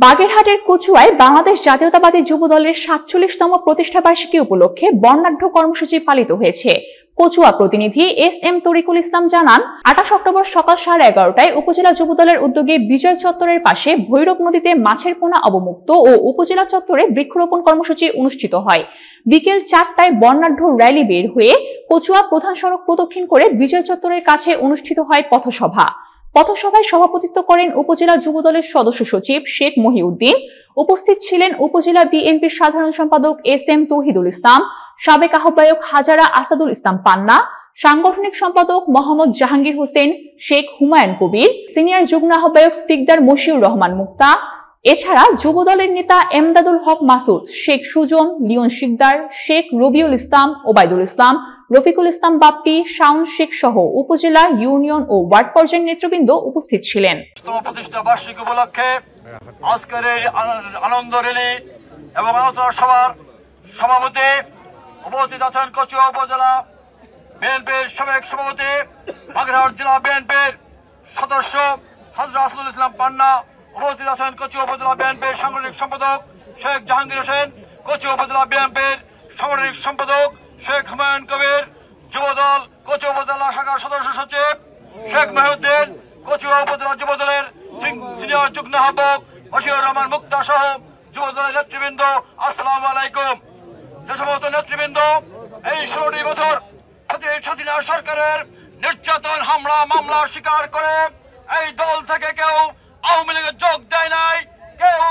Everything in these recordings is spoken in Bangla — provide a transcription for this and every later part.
বাগেরহাটের কচুয়ায় বাংলাদেশ জাতীয়তাবাদী যুবদলের ৪৭তম প্রতিষ্ঠাবার্ষিকী উপলক্ষে বর্ণাঢ্য কর্মসূচি পালিত হয়েছে। কচুয়া প্রতিনিধি এস.এম. তরিকুল ইসলাম জানান, ২৮ অক্টোবর সকাল 11:30টায় উপজেলা যুবদলের উদ্যোগে বিজয় চত্বরের পাশে ভৈরব নদীতে মাছের পোনা অবমুক্ত ও উপজেলা চত্বরে বৃক্ষরোপণ কর্মসূচি অনুষ্ঠিত হয়। বিকেল 4টায় বর্ণাঢ্য র্যালি বের হয়ে কচুয়া প্রধান সড়ক প্রদক্ষিণ করে বিজয় চত্বরের কাছে অনুষ্ঠিত হয় পথসভা। পথসভায় সভাপতিত্ব করেন উপজেলা যুবদলের সদস্য সচিব শেখ মহিউদ্দিন। উপস্থিত ছিলেন উপজেলা বিএনপির সাধারণ সম্পাদক এস.এম. তৌহিদুল ইসলাম, সাবেক আহ্বায়ক হাজারা আসাদুল ইসলাম পান্না, সাংগঠনিক সম্পাদক মোহাম্মদ জাহাঙ্গীর হোসেন, শেখ হুমায়ুন কবির, সিনিয়র যুগ্ম আহ্বায়ক সিকদার মশিউর রহমান মুক্তা। এছাড়া যুবদলের নেতা এমদাদুল হক মাসুদ, শেখ সুজন, লিওন শিকদার, শেখ রবিউল ইসলাম, ওবায়দুল ইসলাম, রফিকুল ইসলাম বাপ্পি, শাওন শেখ সহ উপজেলা, ইউনিয়ন ও ওয়ার্ড পর্যায়ের নেতৃবৃন্দ উপস্থিত ছিলেন। প্রতিষ্ঠা বার্ষিকী উপলক্ষে আজকের এই আনন্দ র্যালি এবং আলোচনা সভার সভাপতি উপস্থিত আছেন কচুয়া উপজেলা বিএনপির সাবেক সভাপতি, বাগেরহাট জেলা বিএনপির সদস্য হাজরা আসাদুল ইসলাম পান্না। উপস্থিত আছেন কচুয়া উপজেলা বিএনপির সাংগঠনিক সম্পাদক শেখ জাহাঙ্গীর হোসেন, কচুয়া উপজেলা বিএনপির সাংগঠনিক সম্পাদক শেখ হুমায়ুন কবির, যুবদল কচুয়া উপজেলা শাখার সদস্য সচিব শেখ মহিউদ্দিন, কচুয়া উপজেলা যুবদলের সিনিয়র যুগ্ম আহ্বায়ক মশিউর রহমান মুক্তা সহ যুবদলের নেতৃবৃন্দ, আসসালামু আলাইকুম। যে সমস্ত নেতৃবৃন্দ এই 16টি বছর হাসিনা সরকারের নির্যাতন, হামলা, মামলা স্বীকার করে এই দল থেকে কেউ আওয়ামী লীগে যোগ দেয় নাই, কেউ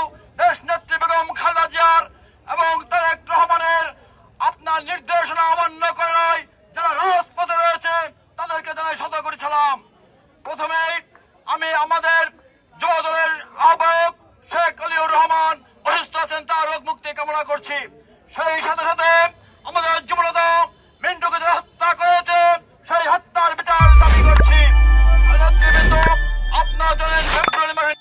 দেশ নেত্রী বেগম খালেদা জিয়ার এবং তারেক রহমানের আপনার নির্দেশনা অমান্য করে নাই, যারা রাজপথে রয়েছে তাদেরকে জানাই শত কোটি সালাম। প্রথমেই আমি আমাদের যুবদলের আহ্বায়ক শেখ আলিউর রহমান অসুস্থ আছেন, তার রোগ মুক্তি কামনা করছি। সেই সাথে সাথে আমাদের যুবনেতা মিন্টুকে যারা হত্যা করেছে সেই হত্যার বিচার দাবি করছি। নেতৃবৃন্দ, আপনারা জানেন ফেব্রুয়ারি মাসে